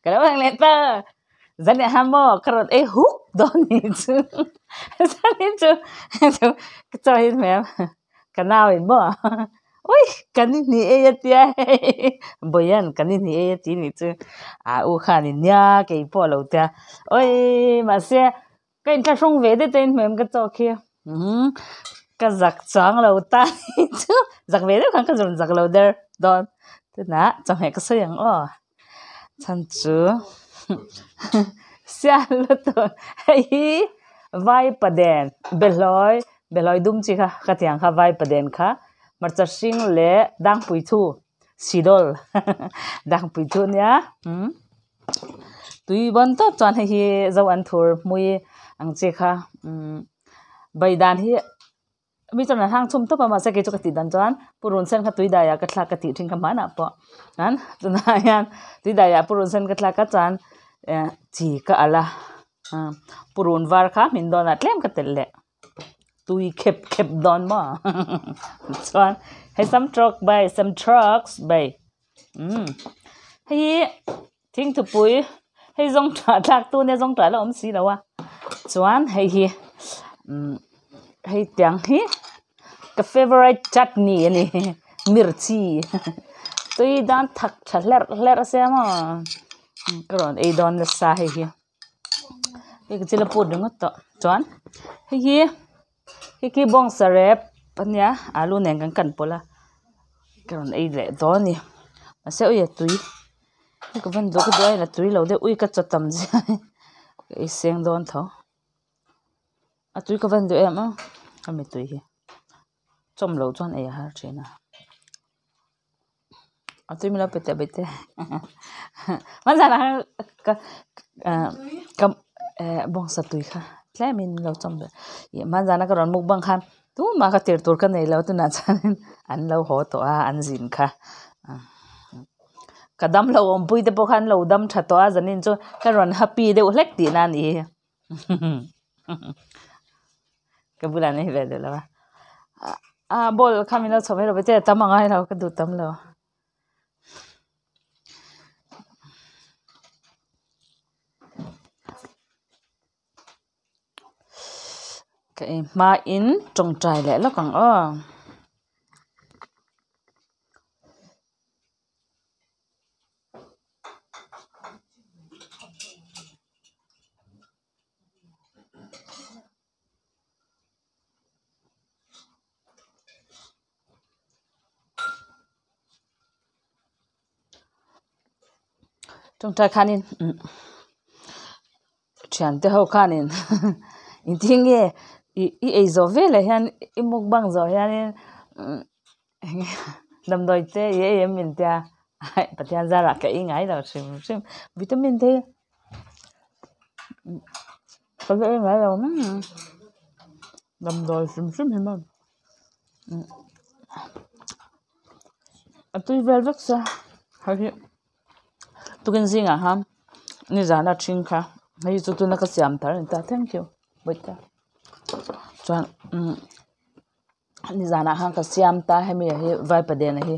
Kalo ang letter. Zani hamo karot hook don itu. Zani itu ketahui mem. Kenal mo. Oi, kanin ni tia. Boyan kanin ni ti ni tu. U khan ni nia ke po lo tia. Oi, masih cái ta song về đấy tên mềm cái chỗ kia. Cái giặc trắng lâu ta chứ giặc về đấy cái dùng giặc lâu there don. Thế nè, trong hệ cái số yang chân chú xia lụt hay vai paden beloi dum chi kha katiang kha vai paden kha marcha sing le dang pui thu sidol dang pui thu nya tui bon to chan hi zo an thur mui ang chi kha baidan hi mi chon hang chum to pa ma se ke chu ka ti dan chan purun sen kha tui da ya ka thla ka ti thing kha ma na po an tuna yan tui da ya purun sen ka thla ka chan chi ka ala purun var kha min don atlem ka tel le tui khep don ma chan hay some trucks by hay thing to pui hay zong tra thak tu ne zong tra la si la wa chuan hay tiang hi ka favorite chutney ani mirchi tui dan thak thler se ma karon ei don la sa hi cái chila pu dung to chuan hi bong sarep ania alu neng kan pola karon ei le do ni ase oi tui ko van do ko dai la tui lo de ui ka chatam ji ei seng don tho a tui ko van do em a mi tui hi chom lo chuan ei har chena a tui mi la pete bete man jana ka bong sa tui kha tle min lo chom be ye man jana ka ron muk bang khan tu ma ka tir tur ka nei lo tu na chan an lo ho to a an jin kha kadam lo om pui te po khan lo dam tha to a janin chu ka ron happy de hlek ti na ni ka bula nei ve de la bol khamina chome ro bete tamangai lo ka du tam lo cái ma in trồng trái lẽ nó càng trồng trái khanin chán te ho khanin inti nge ei zo vele hian imuk bang zo hian dam doi te ye min tia patian zara ka ingai lo sim vitamin te ko ve ngai lo dam doi sim hima atui vel vek sa ha hi tukin zinga ham ni zana thin kha hei chu tu na ka siam thar ta thank you boita chuan ni zana hang ka siam ta hemi hi vai paden hi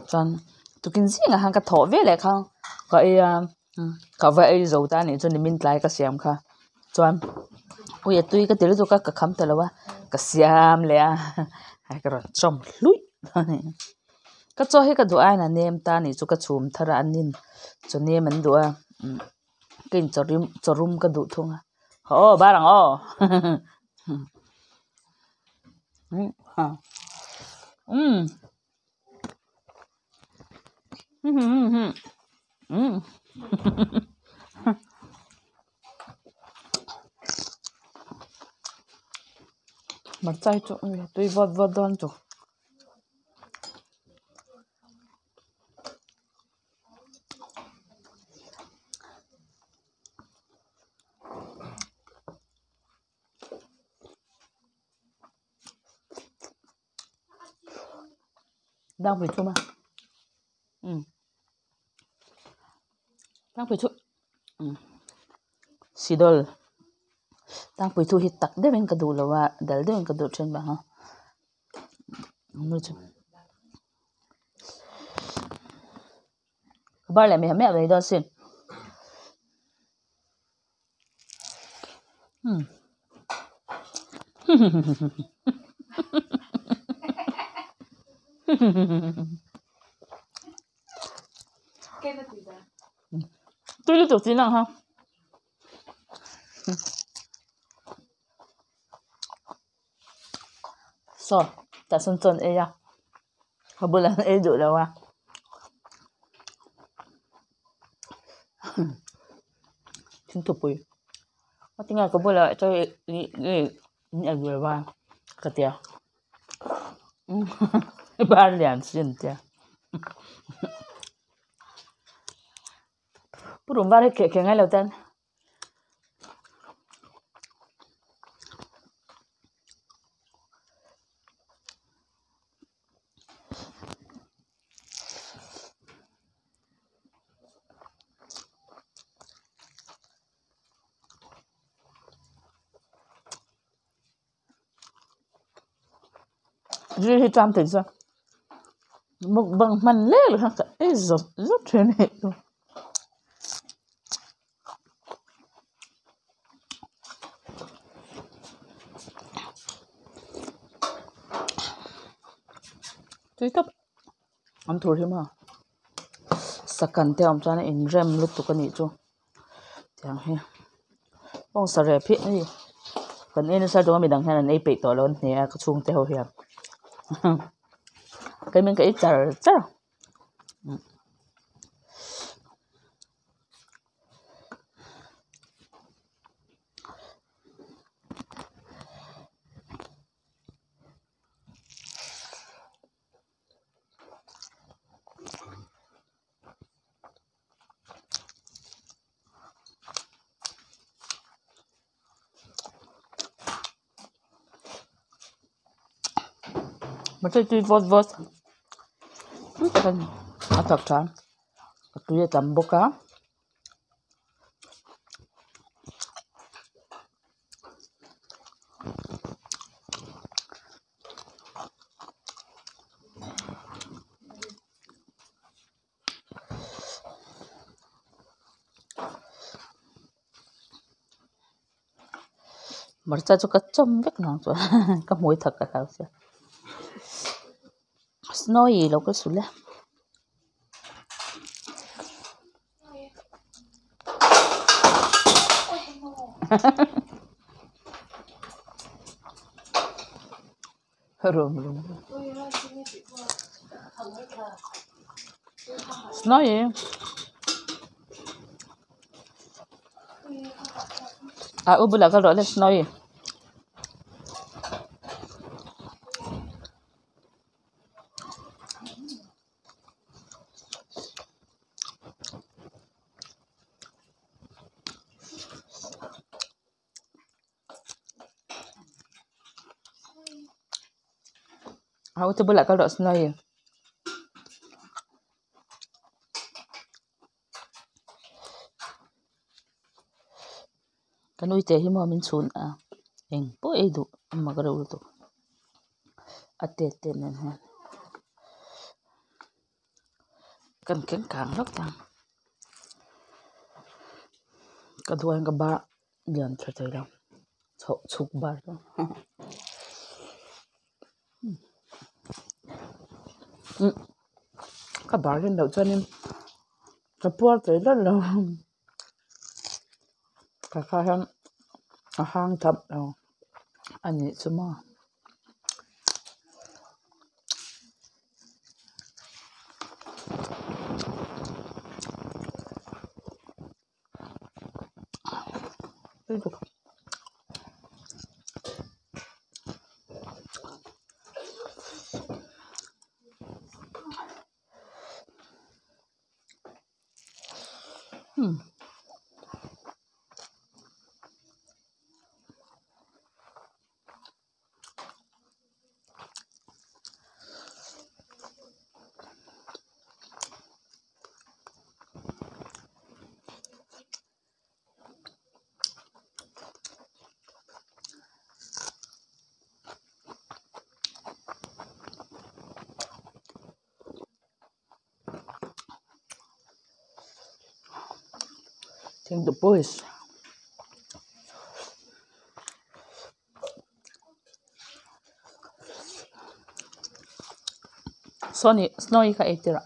chuan tukin zinga hang ka thaw ve le kha ka va ei zo ta ni chu ni min tlai ka siam kha chuan ui tui ka tel chu ka kham ta lawa ka siam le a hai ka ron chom hlui ka cho he ka du ai na nem ta ni chu ka chum thara anin chu nem an du a kin chorum ka du thunga ho barang mặt chay chỗ tuy vọt đòn chỗ đang phải chua mà đang phải chua sidol đang phải chua hít tắc để bên cái đồ là để bên cái đồ trên bà ha mới chua ba lại mẹ vậy đó xin tôi liên tục tí nào ha. So, ta xuân xuân ấy à. Không bữa là ấy dụ đâu à. Chính tục bùi. Có tiếng là có bữa là cho nhận người vào. Cái tiệt. Ba liền xin tiệt. Bữa hôm ba cái ngay đầu tiên. Rồi thì trăm tiền sao? Một bằng mình lẽ là hả? Ấy rất chuyện này luôn. Tuy cấp am thua thêm à? Sakan te am chana in rem lutuk ani chu. Tiang he. Bong sa re phi ni. Kan en sa do mi dang han nei pe to lon ne ka chung te ho hiam. Cái mình cái char char. Mà chơi vót vót. Kan atak chan. Tuye tamboka. Marcha chu ka chom vek nang chu. Ka moi thak ka thau se. Snowy lo ka sule. Rom rom. Snowy. À ubula ka rồi snowy. À ubula ka rồi snowy. Kan uite hi mo min chun a eng po e du ma ka ro to ate te nen ha kan ken kang lok tang ka duan ka ba yan thla thai la chuk ba to ka ba ren do chanin ka por te la lo ka kha ham a hang thap lo ani chuma lutuk think the boys snowy ka etira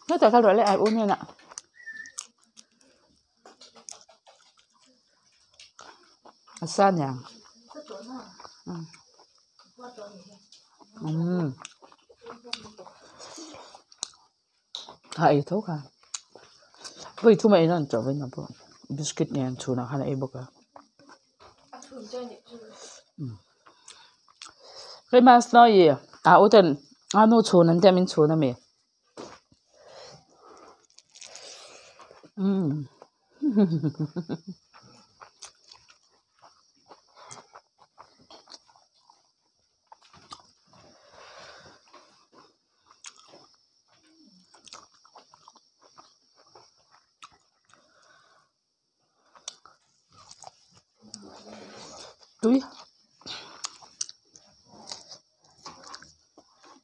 nó tại Kalo lại ai uống như nè xa nhàng hay thấu cả với thu mày nó trở về nó bộ biscuit này chú nào hay là ebook à cái mà nó gì à ủa tên nó chú nên đem mình chú nó mày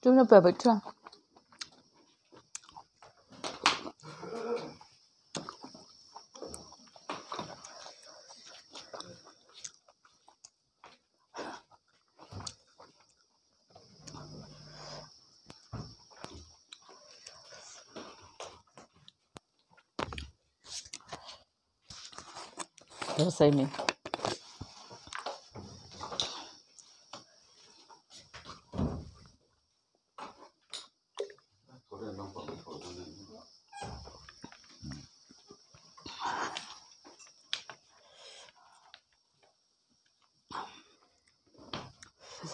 túi nó bẹp bẹp chưa đó say mình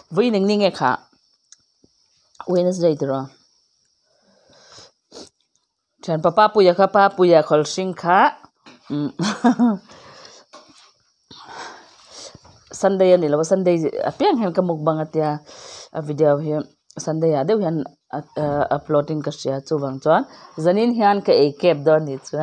với ninh ninh nghe khá Wednesday đó Chan papa puya khol sing kha Sunday ani lo Sunday apiang hen ka mukbang atia a video hi Sunday ya deu hian uploading ka sia chuwang chuan zanin hian ka e cap don ni chu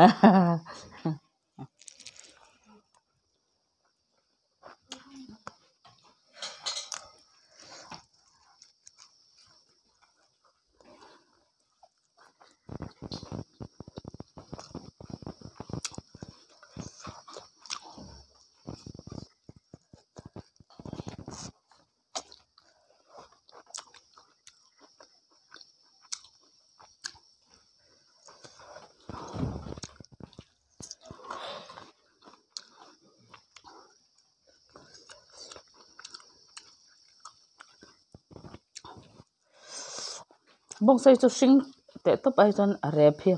bong sai chu sing te top ai chon rep hi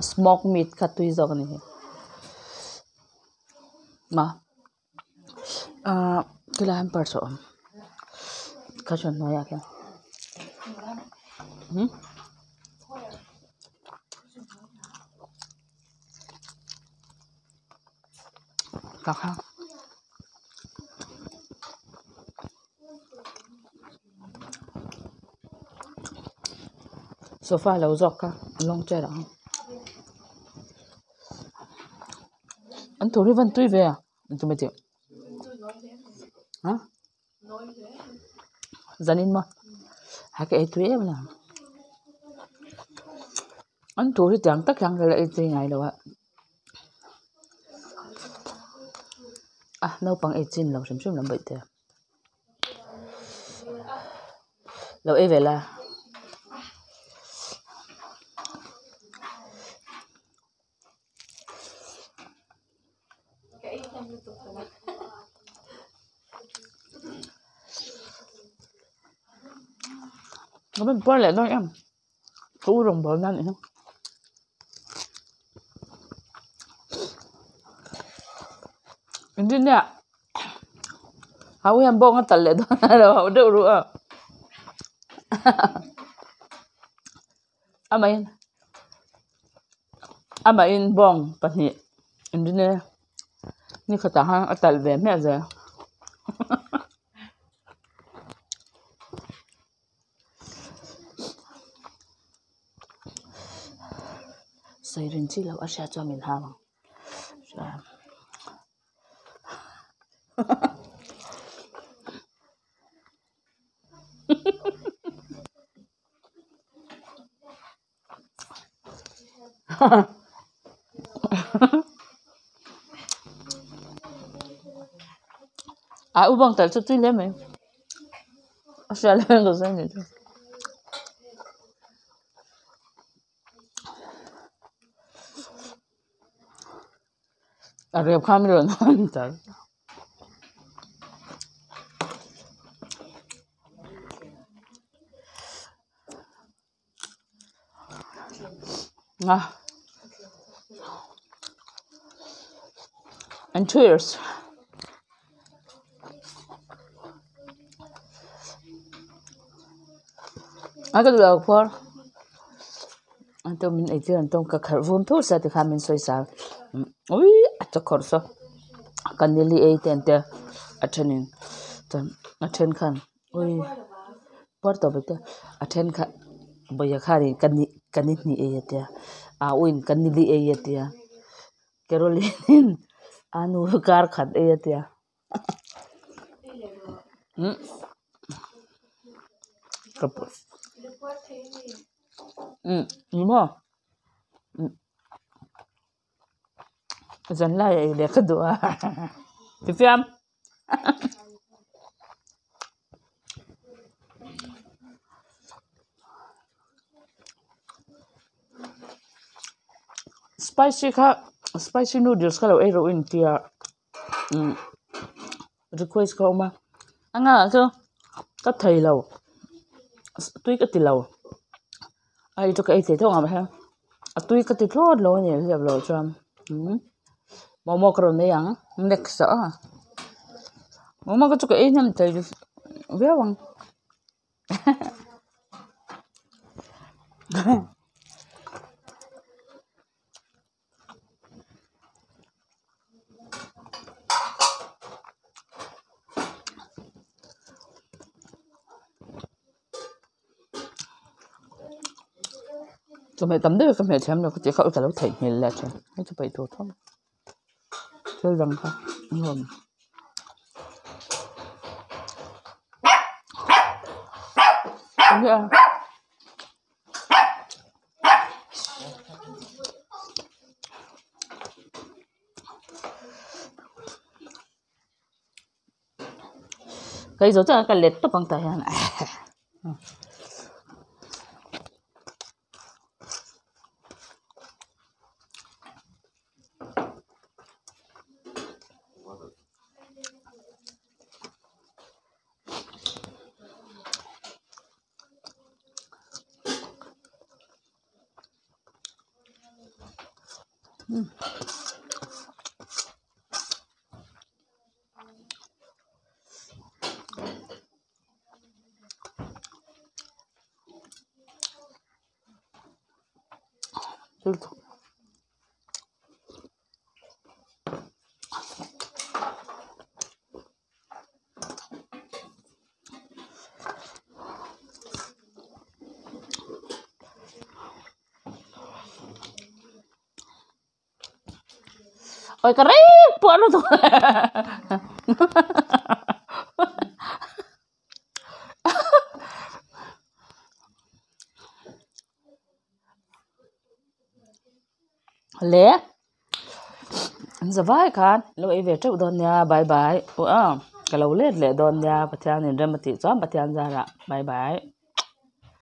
smoke meat kha tui jok ni ma kila ham par so ka chon no ya kya ka kha sofa lo jok ka long che ra anh thổi văn tui về à tụi mày chịu hả zanin mà hai cái tui em là anh thổi chẳng tất cả lại tui ngày đâu ạ à nấu bằng chin lâu sớm làm vậy thế lâu về là nó bên bữa lại nói em cú rồng bò nan nữa inti nè hao em bông cái tật lệ đó đâu hao đâu rồi ama in bông pani inti nè ni khata ha atal ve me za sai rin chi lo asha cho mình ha ubang tal cho tui lem asya lem ko sa ni arep khamiro non tal and cheers. I got to for antum min idea antum ka kharvum thur sa ti khamin soi sa ui acha khorso kanili ei tente athenin tan athen khan ui por to bete athen kha boya khari kanit ni ei atia a uin kanili ei atia kerolin anu kar khat ei atia kapos mo dân lại để cái đồ thì phim spicy noodles kalau ero inti request kau ma anga so ka thai lo tui ka ti lo ai to cái thế thôi mà ha tui ka ti thod lo ni ya lo cham momo kron ne yang next momo ka to cái nam tai ve wang cho mày tắm đấy cái mẹ xem nó có chỉ khẩu cả lúc thịt nhiều là chứให้จะไปตัวท้องเชื่อยังค่ะงงเนี่ยcái chỗ cho cái lết tó bằng tay này lutuk ôi cái đấy buồn luôn thôi lẽ giờ vai kan lo e ve trâu don ya bye bye Kalo lết lệ don ya pathian in remati chom pathian zara bye bye